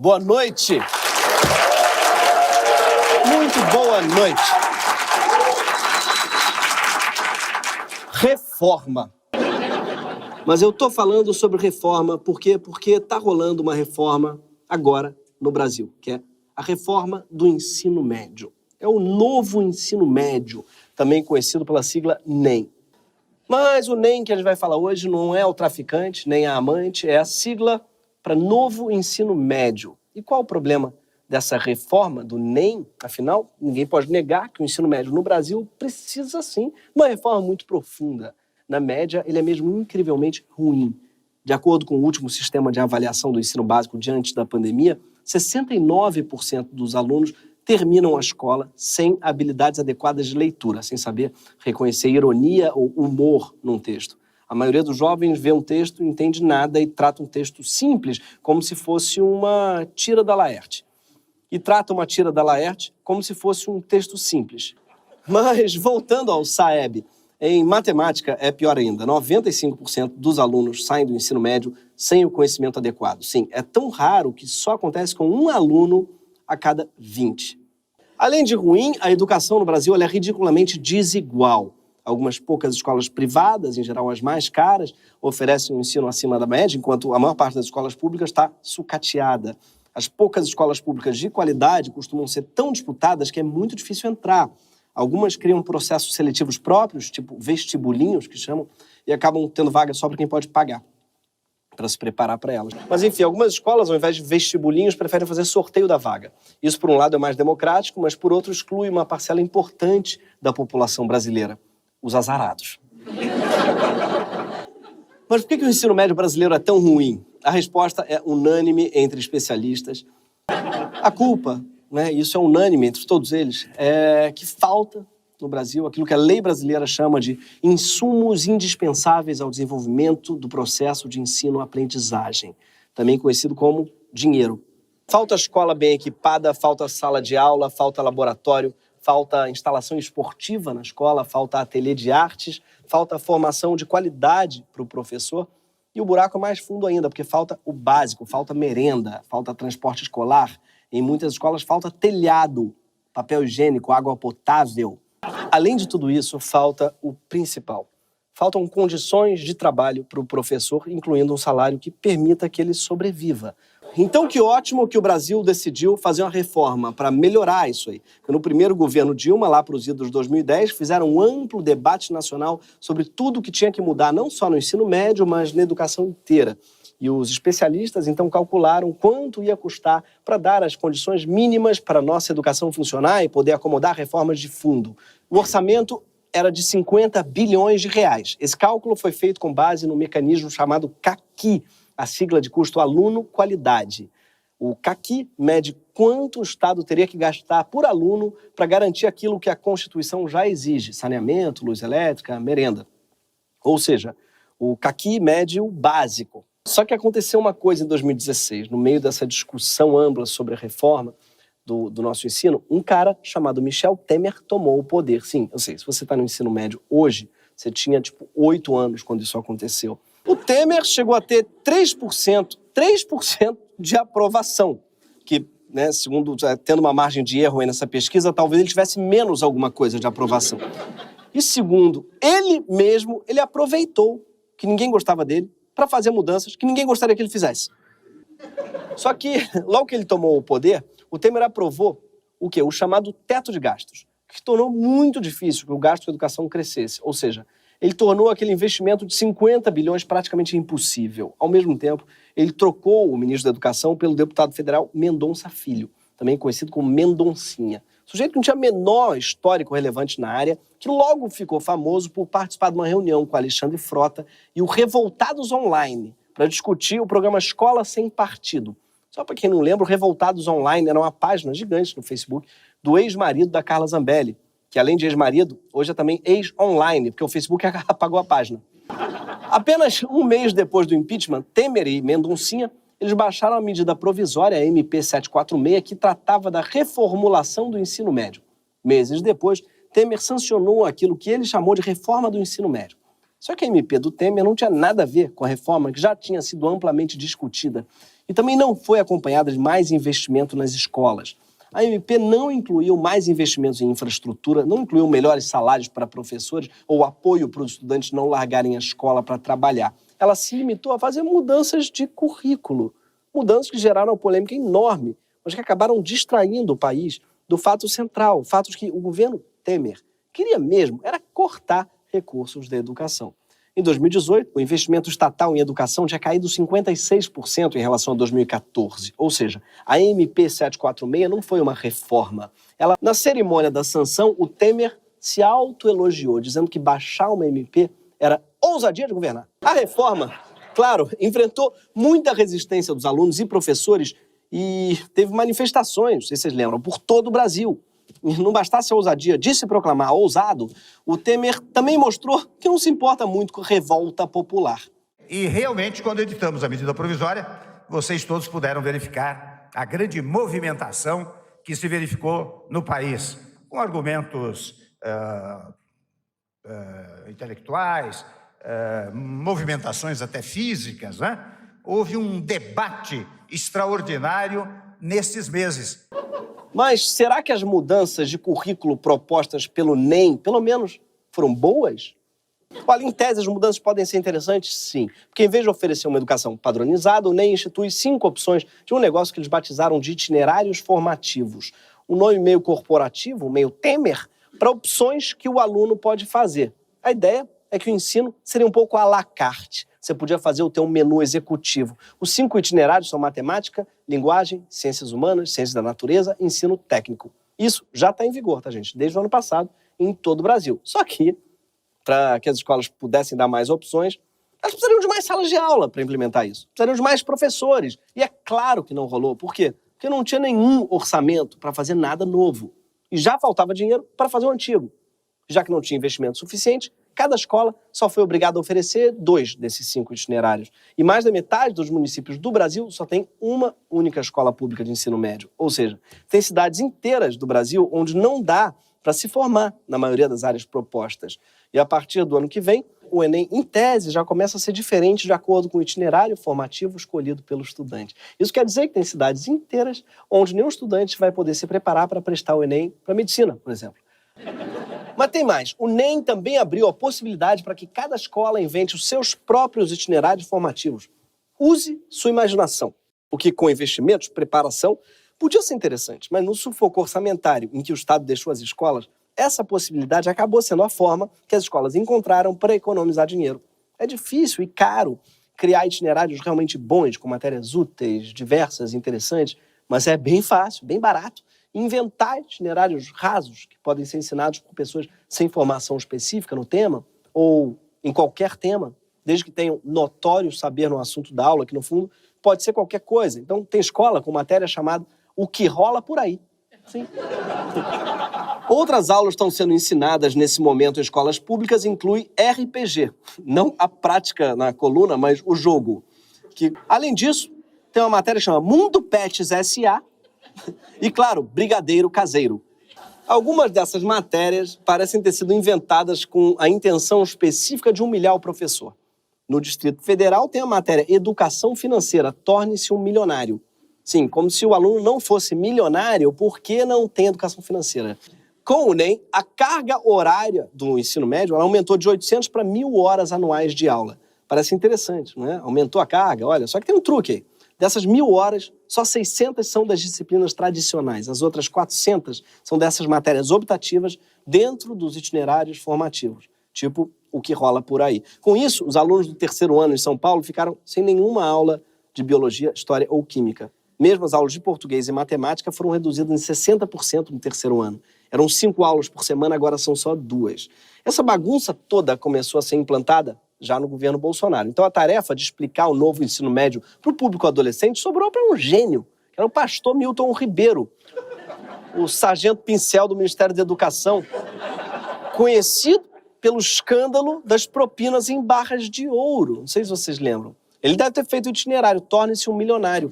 Boa noite. Muito boa noite. Reforma. Mas eu tô falando sobre reforma porque tá rolando uma reforma agora no Brasil, que é a reforma do ensino médio. É o novo ensino médio, também conhecido pela sigla NEM. Mas o NEM que a gente vai falar hoje não é o traficante, nem a amante, é a sigla para novo ensino médio. E qual o problema dessa reforma do NEM? Afinal, ninguém pode negar que o ensino médio no Brasil precisa, sim, de uma reforma muito profunda. Na média, ele é mesmo incrivelmente ruim. De acordo com o último sistema de avaliação do ensino básico diante da pandemia, 69% dos alunos terminam a escola sem habilidades adequadas de leitura, sem saber reconhecer ironia ou humor num texto. A maioria dos jovens vê um texto, não entende nada e trata um texto simples como se fosse uma tira da Laerte. E trata uma tira da Laerte como se fosse um texto simples. Mas, voltando ao SAEB, em matemática é pior ainda. 95% dos alunos saem do ensino médio sem o conhecimento adequado. Sim, é tão raro que só acontece com um aluno a cada 20. Além de ruim, a educação no Brasil é ridiculamente desigual. Algumas poucas escolas privadas, em geral as mais caras, oferecem um ensino acima da média, enquanto a maior parte das escolas públicas está sucateada. As poucas escolas públicas de qualidade costumam ser tão disputadas que é muito difícil entrar. Algumas criam processos seletivos próprios, tipo vestibulinhos, que chamam, e acabam tendo vaga só para quem pode pagar, para se preparar para elas. Mas, enfim, algumas escolas, ao invés de vestibulinhos, preferem fazer sorteio da vaga. Isso, por um lado, é mais democrático, mas, por outro, exclui uma parcela importante da população brasileira, os azarados. Mas por que o ensino médio brasileiro é tão ruim? A resposta é unânime entre especialistas. A culpa, isso é unânime entre todos eles, é que falta no Brasil aquilo que a lei brasileira chama de insumos indispensáveis ao desenvolvimento do processo de ensino-aprendizagem, também conhecido como dinheiro. Falta escola bem equipada, falta sala de aula, falta laboratório, falta instalação esportiva na escola, falta ateliê de artes, falta formação de qualidade para o professor. E o buraco é mais fundo ainda, porque falta o básico, falta merenda, falta transporte escolar. Em muitas escolas falta telhado, papel higiênico, água potável. Além de tudo isso, falta o principal. Faltam condições de trabalho para o professor, incluindo um salário que permita que ele sobreviva. Então, que ótimo que o Brasil decidiu fazer uma reforma para melhorar isso aí. No primeiro governo Dilma, lá para os idos de 2010, fizeram um amplo debate nacional sobre tudo o que tinha que mudar, não só no ensino médio, mas na educação inteira. E os especialistas, então, calcularam quanto ia custar para dar as condições mínimas para a nossa educação funcionar e poder acomodar reformas de fundo. O orçamento era de 50 bilhões de reais. Esse cálculo foi feito com base no mecanismo chamado CAQUI, a sigla de custo aluno-qualidade. O CAQUI mede quanto o Estado teria que gastar por aluno para garantir aquilo que a Constituição já exige, saneamento, luz elétrica, merenda. Ou seja, o CAQUI mede o básico. Só que aconteceu uma coisa em 2016, no meio dessa discussão ampla sobre a reforma do nosso ensino, um cara chamado Michel Temer tomou o poder. Sim, eu sei, se você está no ensino médio hoje, você tinha 8 anos quando isso aconteceu. O Temer chegou a ter 3% de aprovação, que, segundo, tendo uma margem de erro aí nessa pesquisa, talvez ele tivesse menos alguma coisa de aprovação. E segundo, ele mesmo, ele aproveitou que ninguém gostava dele para fazer mudanças que ninguém gostaria que ele fizesse. Só que, logo que ele tomou o poder, o Temer aprovou o quê? O chamado teto de gastos, que tornou muito difícil que o gasto com educação crescesse. Ou seja, ele tornou aquele investimento de 50 bilhões praticamente impossível. Ao mesmo tempo, ele trocou o ministro da Educação pelo deputado federal Mendonça Filho, também conhecido como Mendoncinha. Sujeito que não tinha menor histórico relevante na área, que logo ficou famoso por participar de uma reunião com Alexandre Frota e o Revoltados Online, para discutir o programa Escola Sem Partido. Só para quem não lembra, o Revoltados Online era uma página gigante no Facebook do ex-marido da Carla Zambelli, que além de ex-marido, hoje é também ex-online, porque o Facebook apagou a página. Apenas um mês depois do impeachment, Temer e Mendoncinha, eles baixaram a medida provisória, a MP 746, que tratava da reformulação do ensino médio. Meses depois, Temer sancionou aquilo que ele chamou de reforma do ensino médio. Só que a MP do Temer não tinha nada a ver com a reforma que já tinha sido amplamente discutida e também não foi acompanhada de mais investimento nas escolas. A MP não incluiu mais investimentos em infraestrutura, não incluiu melhores salários para professores ou apoio para os estudantes não largarem a escola para trabalhar. Ela se limitou a fazer mudanças de currículo, mudanças que geraram uma polêmica enorme, mas que acabaram distraindo o país do fato central, o fato de que o governo Temer queria mesmo era cortar recursos da educação. Em 2018, o investimento estatal em educação tinha caído 56% em relação a 2014. Ou seja, a MP 746 não foi uma reforma. Na cerimônia da sanção, o Temer se autoelogiou, dizendo que baixar uma MP era ousadia de governar. A reforma, claro, enfrentou muita resistência dos alunos e professores e teve manifestações, não sei se vocês lembram, por todo o Brasil. Não bastasse a ousadia de se proclamar ousado, o Temer também mostrou que não se importa muito com revolta popular. E realmente, quando editamos a medida provisória, vocês todos puderam verificar a grande movimentação que se verificou no país, com argumentos intelectuais, movimentações até físicas, né? Houve um debate extraordinário nesses meses. Mas será que as mudanças de currículo propostas pelo NEM, pelo menos, foram boas? Olha, em tese, as mudanças podem ser interessantes, sim. Porque em vez de oferecer uma educação padronizada, o NEM institui 5 opções de um negócio que eles batizaram de itinerários formativos. Um nome meio corporativo, meio Temer, para opções que o aluno pode fazer. A ideia é que o ensino seria um pouco à la carte. Você podia fazer o teu menu executivo. Os 5 itinerários são matemática, linguagem, ciências humanas, ciências da natureza e ensino técnico. Isso já está em vigor, tá, gente? Desde o ano passado, em todo o Brasil. Só que, para que as escolas pudessem dar mais opções, elas precisariam de mais salas de aula para implementar isso. Precisariam de mais professores. E é claro que não rolou. Por quê? Porque não tinha nenhum orçamento para fazer nada novo. E já faltava dinheiro para fazer o antigo. Já que não tinha investimento suficiente, cada escola só foi obrigada a oferecer 2 desses 5 itinerários. E mais da metade dos municípios do Brasil só tem uma única escola pública de ensino médio. Ou seja, tem cidades inteiras do Brasil onde não dá para se formar na maioria das áreas propostas. E a partir do ano que vem, o Enem, em tese, já começa a ser diferente de acordo com o itinerário formativo escolhido pelo estudante. Isso quer dizer que tem cidades inteiras onde nenhum estudante vai poder se preparar para prestar o Enem para medicina, por exemplo. Mas tem mais. O NEM também abriu a possibilidade para que cada escola invente os seus próprios itinerários formativos. Use sua imaginação. O que, com investimentos, preparação, podia ser interessante, mas no sufoco orçamentário em que o Estado deixou as escolas, essa possibilidade acabou sendo a forma que as escolas encontraram para economizar dinheiro. É difícil e caro criar itinerários realmente bons, com matérias úteis, diversas, interessantes, mas é bem fácil, bem barato, inventar itinerários rasos que podem ser ensinados por pessoas sem formação específica no tema ou em qualquer tema, desde que tenham notório saber no assunto da aula, que no fundo pode ser qualquer coisa. Então tem escola com matéria chamada O que rola por aí. Sim. Outras aulas estão sendo ensinadas nesse momento em escolas públicas inclui RPG, não a prática na coluna, mas o jogo. Que, além disso, tem uma matéria chamada Mundo Pets S.A., e, claro, brigadeiro caseiro. Algumas dessas matérias parecem ter sido inventadas com a intenção específica de humilhar o professor. No Distrito Federal tem a matéria Educação Financeira, torne-se um milionário. Sim, como se o aluno não fosse milionário porque não tem educação financeira. Com o NEM, a carga horária do ensino médio ela aumentou de 800 para 1.000 horas anuais de aula. Parece interessante, não é? Aumentou a carga, olha, só que tem um truque aí. Dessas 1.000 horas, só 600 são das disciplinas tradicionais. As outras 400 são dessas matérias optativas dentro dos itinerários formativos, tipo o que rola por aí. Com isso, os alunos do 3º ano em São Paulo ficaram sem nenhuma aula de biologia, história ou química. Mesmo as aulas de português e matemática foram reduzidas em 60% no 3º ano. Eram 5 aulas por semana, agora são só 2. Essa bagunça toda começou a ser implantada já no governo Bolsonaro. Então a tarefa de explicar o novo ensino médio para o público adolescente sobrou para um gênio, que era o pastor Milton Ribeiro, o sargento pincel do Ministério da Educação, conhecido pelo escândalo das propinas em barras de ouro. Não sei se vocês lembram. Ele deve ter feito o itinerário, torne-se um milionário.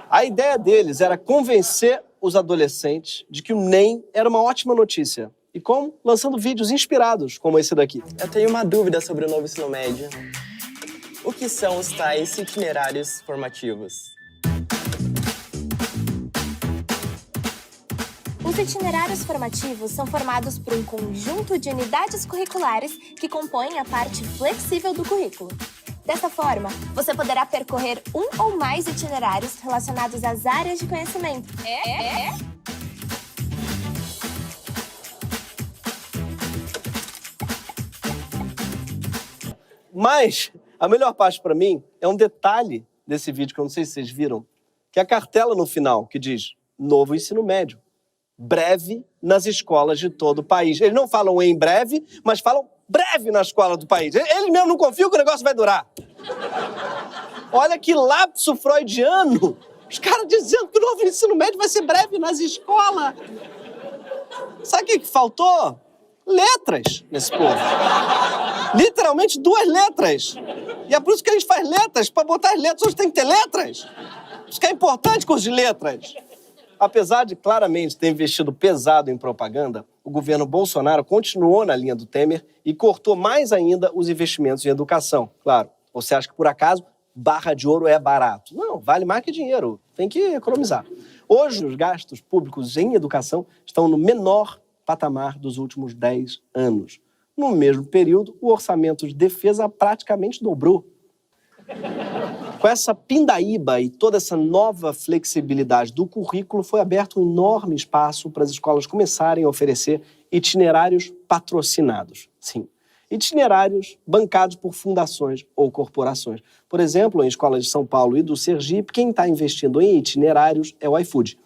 A ideia deles era convencer os adolescentes de que o NEM era uma ótima notícia. E como? Lançando vídeos inspirados, como esse daqui. Eu tenho uma dúvida sobre o novo ensino médio. O que são os tais itinerários formativos? Os itinerários formativos são formados por um conjunto de unidades curriculares que compõem a parte flexível do currículo. Dessa forma, você poderá percorrer um ou mais itinerários relacionados às áreas de conhecimento. Mas a melhor parte para mim é um detalhe desse vídeo, que eu não sei se vocês viram, que é a cartela no final, que diz Novo Ensino Médio. Breve nas escolas de todo o país. Eles não falam em breve, mas falam breve na escola do país. Eles mesmo não confiam que o negócio vai durar. Olha que lapso freudiano. Os caras dizendo que o novo ensino médio vai ser breve nas escolas. Sabe o que faltou? Letras nesse povo. Literalmente 2 letras. E é por isso que a gente faz letras. Para botar as letras, hoje tem que ter letras. Isso que é importante, curso de letras. Apesar de claramente ter investido pesado em propaganda, o governo Bolsonaro continuou na linha do Temer e cortou mais ainda os investimentos em educação. Claro, você acha que por acaso barra de ouro é barato? Não, vale mais que dinheiro, tem que economizar. Hoje, os gastos públicos em educação estão no menor patamar dos últimos 10 anos. No mesmo período, o orçamento de defesa praticamente dobrou. Com essa pindaíba e toda essa nova flexibilidade do currículo, foi aberto um enorme espaço para as escolas começarem a oferecer itinerários patrocinados. Sim, itinerários bancados por fundações ou corporações. Por exemplo, em escolas de São Paulo e do Sergipe, quem está investindo em itinerários é o iFood.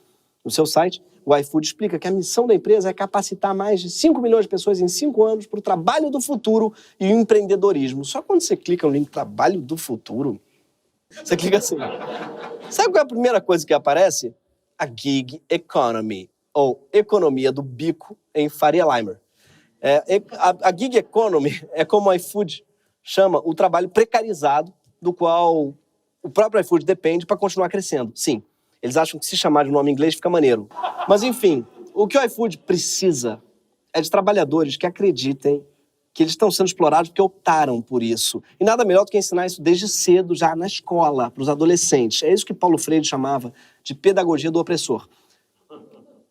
No seu site, o iFood explica que a missão da empresa é capacitar mais de 5 milhões de pessoas em 5 anos para o trabalho do futuro e o empreendedorismo. Só quando você clica no link Trabalho do Futuro, você clica assim. Sabe qual é a primeira coisa que aparece? A gig economy, ou economia do bico em Faria Limer. A gig economy é como o iFood chama o trabalho precarizado do qual o próprio iFood depende para continuar crescendo. Sim, eles acham que se chamar de nome em inglês fica maneiro. Mas enfim, o que o iFood precisa é de trabalhadores que acreditem que eles estão sendo explorados porque optaram por isso. E nada melhor do que ensinar isso desde cedo, já na escola, para os adolescentes. É isso que Paulo Freire chamava de pedagogia do opressor.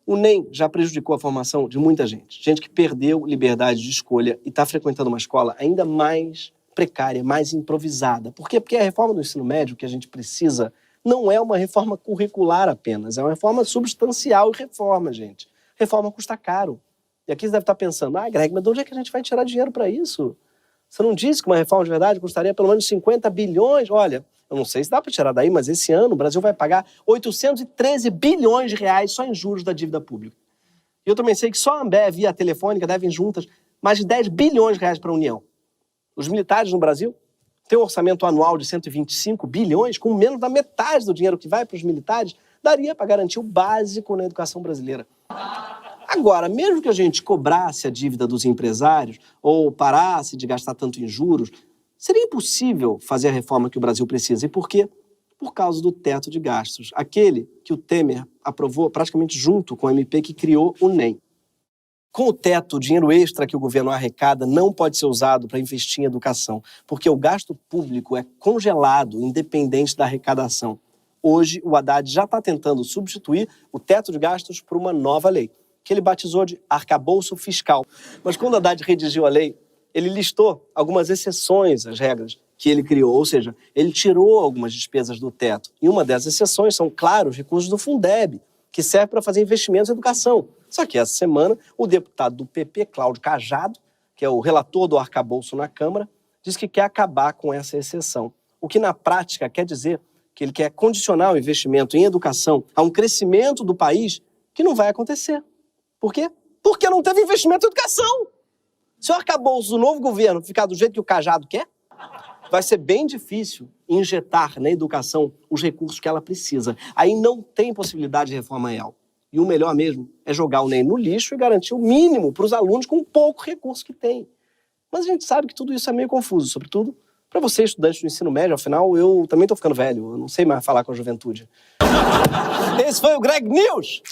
O NEM já prejudicou a formação de muita gente. Gente que perdeu liberdade de escolha e está frequentando uma escola ainda mais precária, mais improvisada. Por quê? Porque a reforma do ensino médio que a gente precisa não é uma reforma curricular apenas, é uma reforma substancial e reforma, gente. Reforma custa caro. E aqui você deve estar pensando, Greg, mas de onde é que a gente vai tirar dinheiro para isso? Você não disse que uma reforma de verdade custaria pelo menos 50 bilhões? Olha, eu não sei se dá para tirar daí, mas esse ano o Brasil vai pagar 813 bilhões de reais só em juros da dívida pública. E eu também sei que só a Ambev e a Telefônica devem juntas mais de 10 bilhões de reais para a União. Os militares no Brasil têm um orçamento anual de 125 bilhões, com menos da metade do dinheiro que vai para os militares, daria para garantir o básico na educação brasileira. Agora, mesmo que a gente cobrasse a dívida dos empresários ou parasse de gastar tanto em juros, seria impossível fazer a reforma que o Brasil precisa. E por quê? Por causa do teto de gastos, aquele que o Temer aprovou praticamente junto com o MP que criou o NEM. Com o teto, o dinheiro extra que o governo arrecada não pode ser usado para investir em educação, porque o gasto público é congelado, independente da arrecadação. Hoje, o Haddad já está tentando substituir o teto de gastos por uma nova lei, que ele batizou de arcabouço fiscal. Mas quando Haddad redigiu a lei, ele listou algumas exceções às regras que ele criou, ou seja, ele tirou algumas despesas do teto. E uma dessas exceções são, claro, os recursos do Fundeb, que serve para fazer investimentos em educação. Só que essa semana, o deputado do PP, Cláudio Cajado, que é o relator do arcabouço na Câmara, diz que quer acabar com essa exceção. O que na prática quer dizer que ele quer condicionar o investimento em educação a um crescimento do país que não vai acontecer. Por quê? Porque não teve investimento em educação. Se o arcabouço do novo governo ficar do jeito que o Cajado quer, vai ser bem difícil injetar na educação os recursos que ela precisa. Aí não tem possibilidade de reforma real. E o melhor mesmo é jogar o NEM no lixo e garantir o mínimo para os alunos com pouco recurso que tem. Mas a gente sabe que tudo isso é meio confuso, sobretudo para você, estudante do ensino médio. Afinal, eu também estou ficando velho, eu não sei mais falar com a juventude. Esse foi o Greg News!